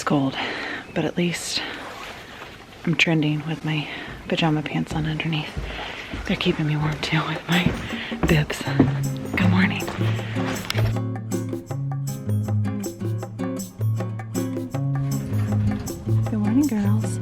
It's cold, but at least I'm trending with my pajama pants on underneath. They're keeping me warm too with my bibs. Good morning. Good morning, girls.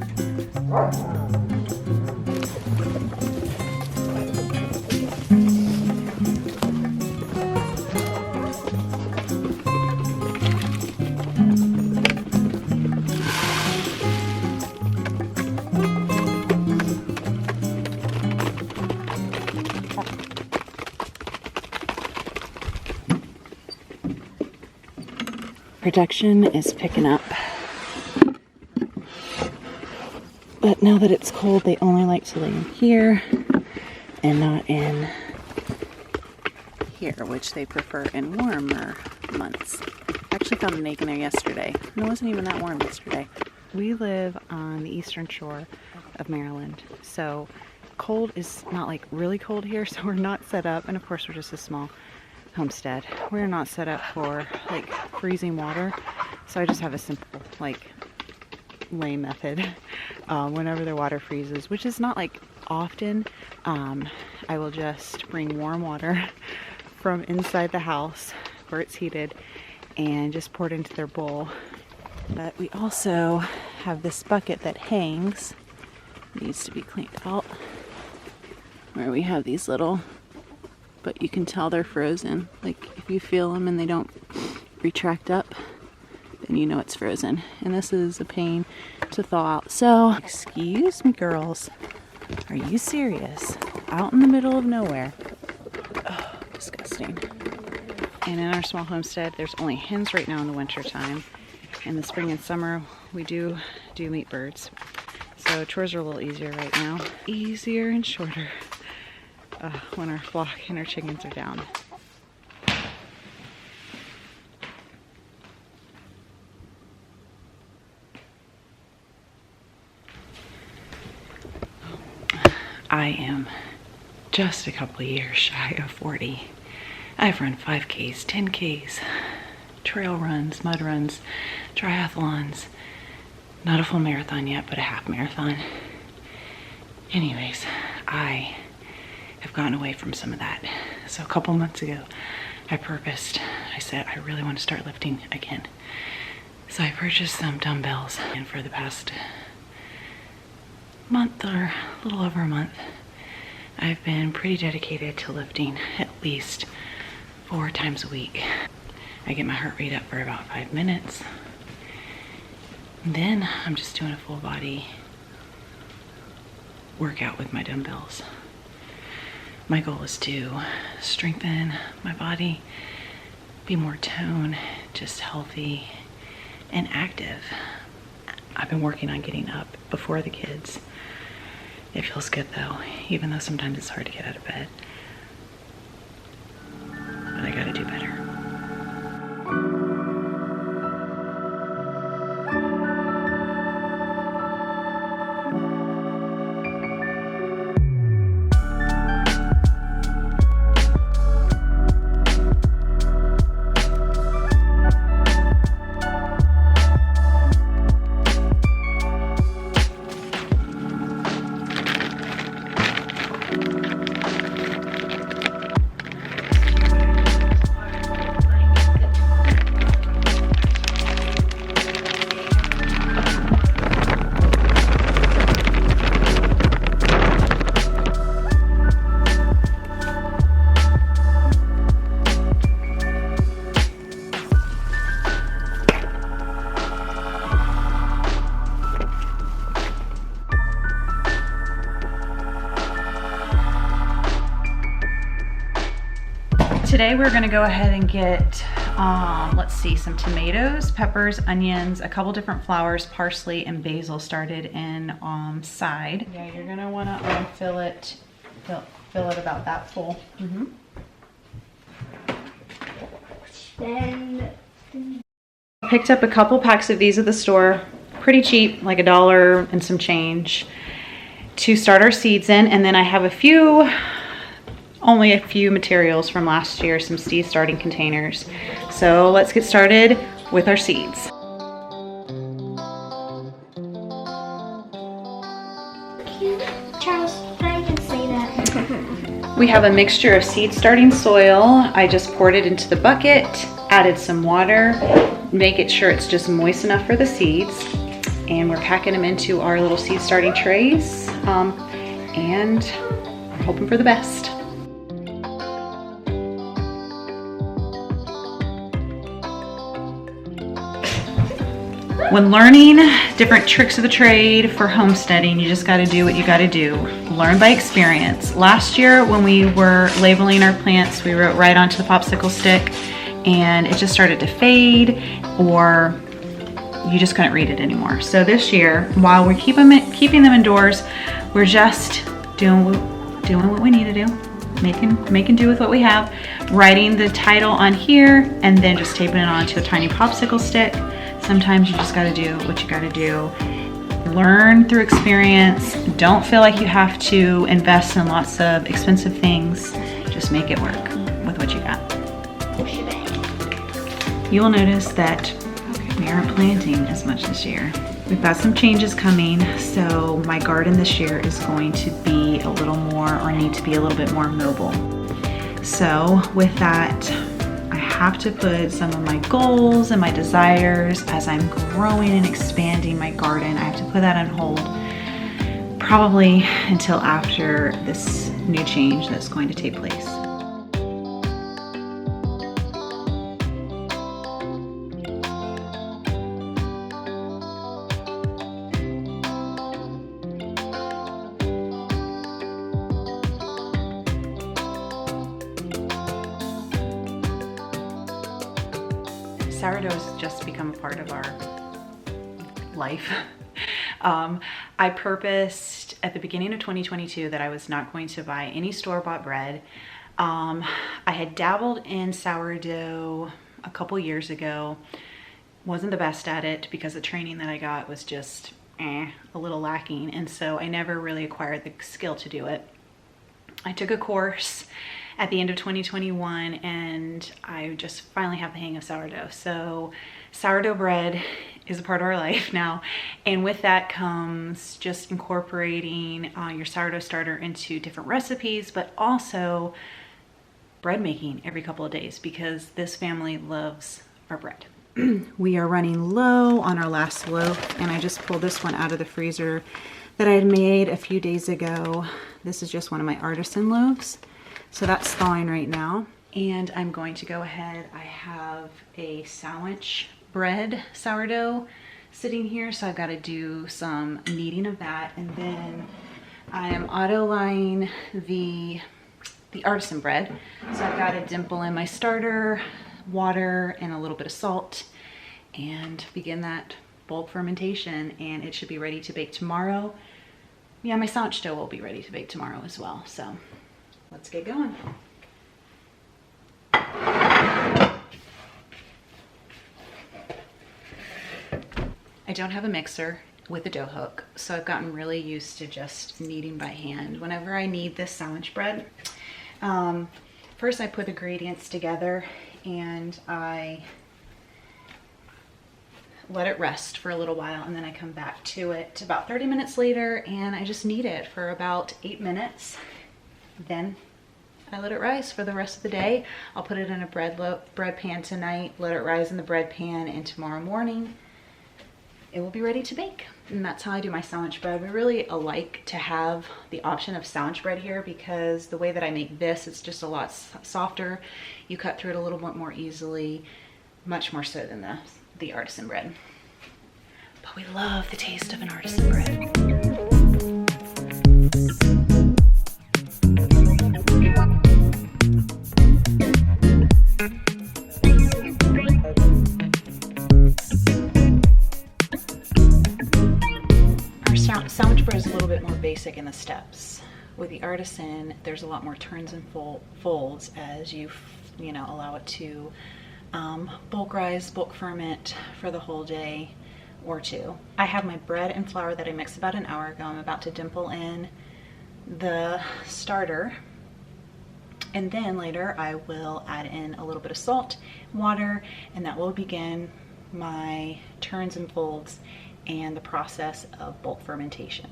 Production is picking up. But now that it's cold, they only like to lay in here and not in here, which they prefer in warmer months. I actually found an egg in there yesterday, and it wasn't even that warm yesterday. We live on the eastern shore of Maryland, so cold is not like really cold here, so we're not set up, and of course we're just a small homestead. We're not set up for like freezing water, so I just have a simple like lay method. Whenever the water freezes, which is not like often, I will just bring warm water from inside the house where it's heated and just pour it into their bowl. But we also have this bucket that hangs, needs to be cleaned out, where we have these little, but you can tell they're frozen. Like if you feel them and they don't retract up, then you know it's frozen. And this is a pain to thaw out. So, excuse me, girls. Are you serious? Out in the middle of nowhere. Oh, disgusting. And in our small homestead, there's only hens right now in the winter time. In the spring and summer, we do meat birds. So chores are a little easier right now. Easier and shorter when our flock and our chickens are down. I am just a couple of years shy of 40. I've run 5Ks, 10Ks, trail runs, mud runs, triathlons. Not a full marathon yet, but a half marathon. Anyways, I have gotten away from some of that. So a couple months ago, I said, I really want to start lifting again. So I purchased some dumbbells, and for the past month or a little over a month, I've been pretty dedicated to lifting at least 4 times a week. I get my heart rate up for about 5 minutes. And then I'm just doing a full body workout with my dumbbells. My goal is to strengthen my body, be more toned, just healthy and active. I've been working on getting up before the kids. It feels good though, even though sometimes it's hard to get out of bed. But I gotta do better. Today we're gonna go ahead and get, let's see, some tomatoes, peppers, onions, a couple different flowers, parsley, and basil started in side. Yeah, you're gonna wanna fill it about that full. Then picked up a couple packs of these at the store, pretty cheap, like $1 and some change, to start our seeds in. And then I have only a few materials from last year, some seed starting containers. So let's get started with our seeds. We have a mixture of seed starting soil. I just poured it into the bucket, added some water, make it sure it's just moist enough for the seeds. And we're packing them into our little seed starting trays. And we're hoping for the best. When learning different tricks of the trade for homesteading, you just gotta do what you gotta do. Learn by experience. Last year when we were labeling our plants, we wrote right onto the popsicle stick and it just started to fade, or you just couldn't read it anymore. So this year, while we're keeping them indoors, we're just doing what we need to do. Making do with what we have, writing the title on here, and then just taping it onto a tiny popsicle stick. Sometimes you just gotta do what you gotta do. Learn through experience. Don't feel like you have to invest in lots of expensive things. Just make it work with what you got. You will notice that we aren't planting as much this year. We've got some changes coming, so my garden this year is going to be a little more, or need to be a little bit more mobile. So with that, I have to put some of my goals and my desires as I'm growing and expanding my garden. I have to put that on hold probably until after this new change that's going to take place. Sourdough's just become a part of our life. I purposed at the beginning of 2022 that I was not going to buy any store-bought bread. I had dabbled in sourdough a couple years ago. Wasn't the best at it because the training that I got was just a little lacking, and so I never really acquired the skill to do it. I took a course at the end of 2021 and I just finally have the hang of sourdough. So sourdough bread is a part of our life now, and with that comes just incorporating your sourdough starter into different recipes, but also bread making every couple of days because this family loves our bread. We are running low on our last loaf, and I just pulled this one out of the freezer that I had made a few days ago. This is just one of my artisan loaves. So that's thawing right now. And I'm going to go ahead. I have a sandwich bread sourdough sitting here, so I've got to do some kneading of that. And then I am auto-lying the artisan bread. So I've got to dimple in my starter, water, and a little bit of salt, and begin that bulk fermentation, and it should be ready to bake tomorrow. Yeah, my sandwich dough will be ready to bake tomorrow as well. So let's get going. I don't have a mixer with a dough hook, so I've gotten really used to just kneading by hand. Whenever I knead this sandwich bread, first I put the ingredients together and I let it rest for a little while, and then I come back to it about 30 minutes later and I just knead it for about 8 minutes. Then I let it rise for the rest of the day. I'll put it in a bread pan tonight, let it rise in the bread pan, and tomorrow morning it will be ready to bake. And that's how I do my sandwich bread. We really like to have the option of sandwich bread here because the way that I make this, it's just a lot softer. You cut through it a little bit more easily, much more so than the artisan bread. But we love the taste of an artisan bread. Sandwich bread is a little bit more basic in the steps. With the artisan, there's a lot more turns and folds as you allow it to bulk rise, bulk ferment for the whole day or two. I have my bread and flour that I mixed about an hour ago. I'm about to dimple in the starter, and then later I will add in a little bit of salt, water, and that will begin my turns and folds and the process of bulk fermentation.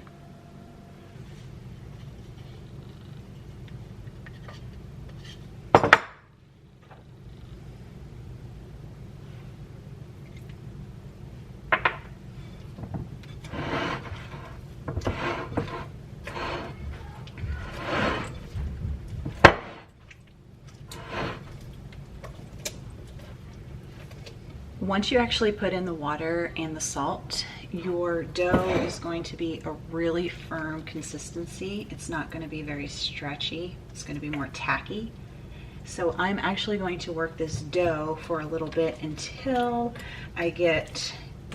once you actually put in the water and the salt, your dough is going to be a really firm consistency. It's not going to be very stretchy. It's going to be more tacky. So I'm actually going to work this dough for a little bit until I get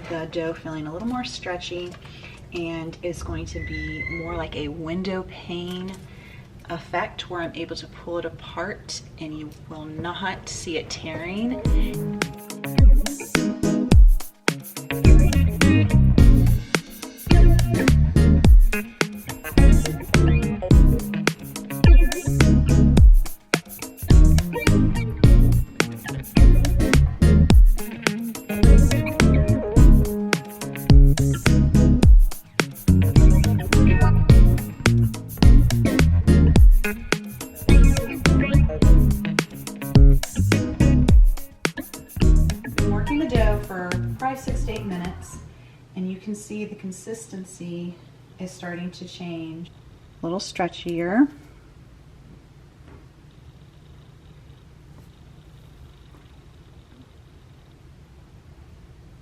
the dough feeling a little more stretchy, and it's going to be more like a window pane effect where I'm able to pull it apart and you will not see it tearing. Probably 6 to 8 minutes, and you can see the consistency is starting to change. A little stretchier.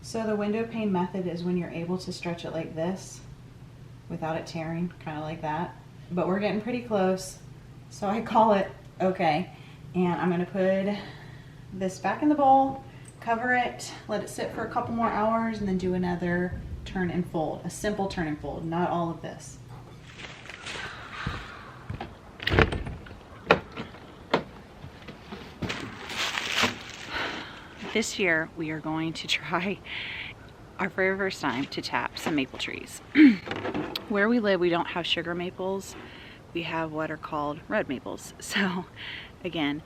So the window pane method is when you're able to stretch it like this without it tearing, kind of like that. But we're getting pretty close, so I call it okay. And I'm going to put this back in the bowl, cover it, let it sit for a couple more hours, and then do another turn and fold. A simple turn and fold, not all of this. This year we are going to try our very first time to tap some maple trees. Where we live, we don't have sugar maples. We have what are called red maples. So again,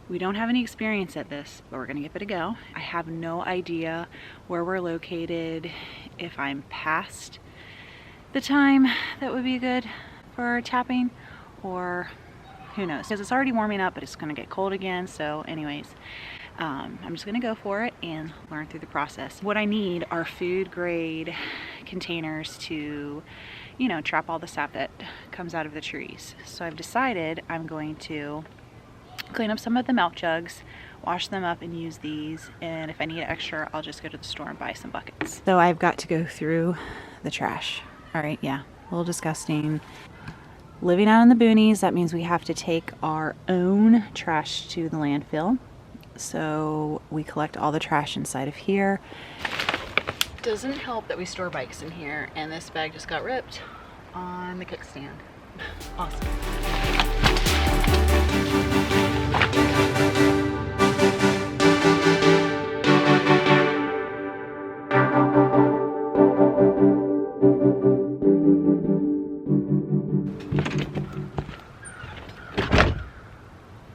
we don't have any experience at this, but we're gonna give it a go. I have no idea where we're located, if I'm past the time that would be good for tapping, or who knows. Because it's already warming up, but it's gonna get cold again. So anyways, I'm just gonna go for it and learn through the process. What I need are food grade containers to, you know, trap all the sap that comes out of the trees. So I've decided I'm going to clean up some of the milk jugs, wash them up, and use these. And if I need extra, I'll just go to the store and buy some buckets. So I've got to go through the trash. All right, yeah, a little disgusting. Living out in the boonies, that means we have to take our own trash to the landfill. So we collect all the trash inside of here. Doesn't help that we store bikes in here, and this bag just got ripped on the kickstand. Awesome.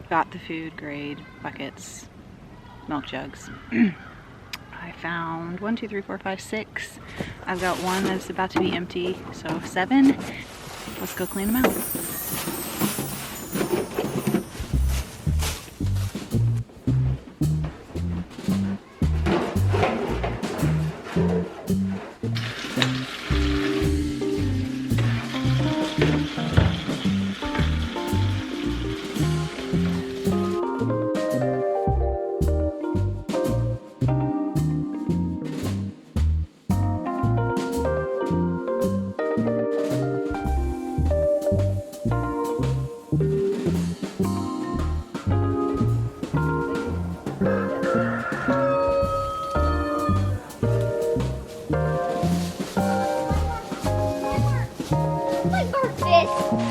Got the food grade buckets, milk jugs. I found 1, 2, 3, 4, 5, 6. I've got one that's about to be empty, so 7. Let's go clean them out.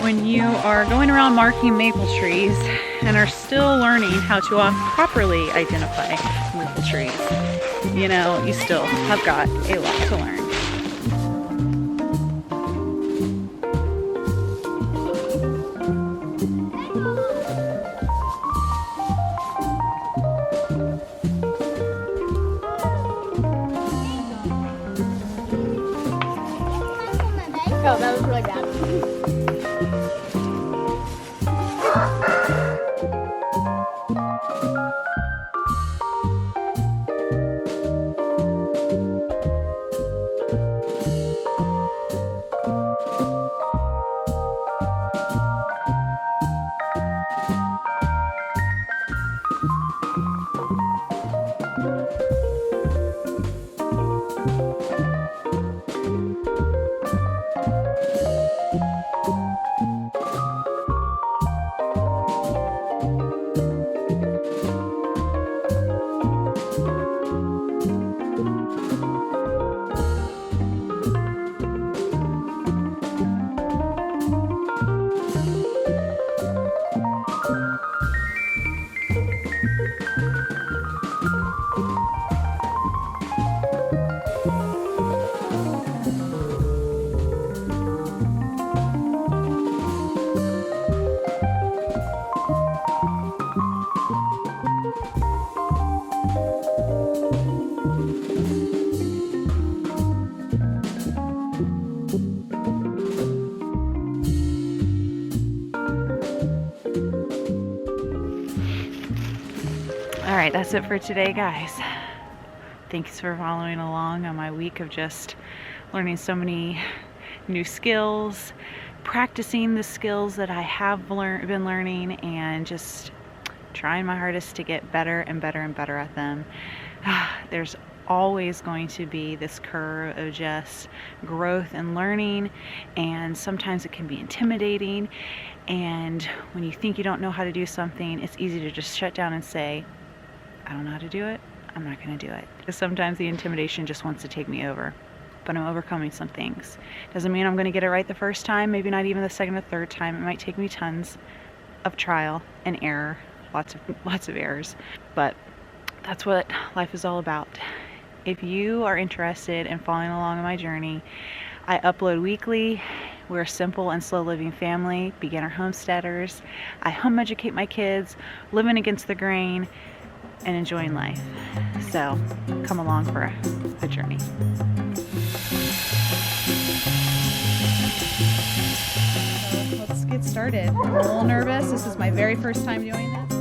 When you are going around marking maple trees and are still learning how to properly identify maple trees, you know, you still have got a lot to learn. Oh, that was really bad. All right, that's it for today, guys. Thanks for following along on my week of just learning so many new skills, practicing the skills that I have been learning, and just trying my hardest to get better and better and better at them. There's always going to be this curve of just growth and learning, and sometimes it can be intimidating. And when you think you don't know how to do something, it's easy to just shut down and say, I don't know how to do it, I'm not going to do it. Because sometimes the intimidation just wants to take me over. But I'm overcoming some things. Doesn't mean I'm going to get it right the first time, maybe not even the second or third time. It might take me tons of trial and error, lots of errors. But that's what life is all about. If you are interested in following along on my journey, I upload weekly. We're a simple and slow living family, beginner homesteaders. I home educate my kids, living against the grain, and enjoying life. So come along for the journey. So let's get started. I'm a little nervous. This is my very first time doing this.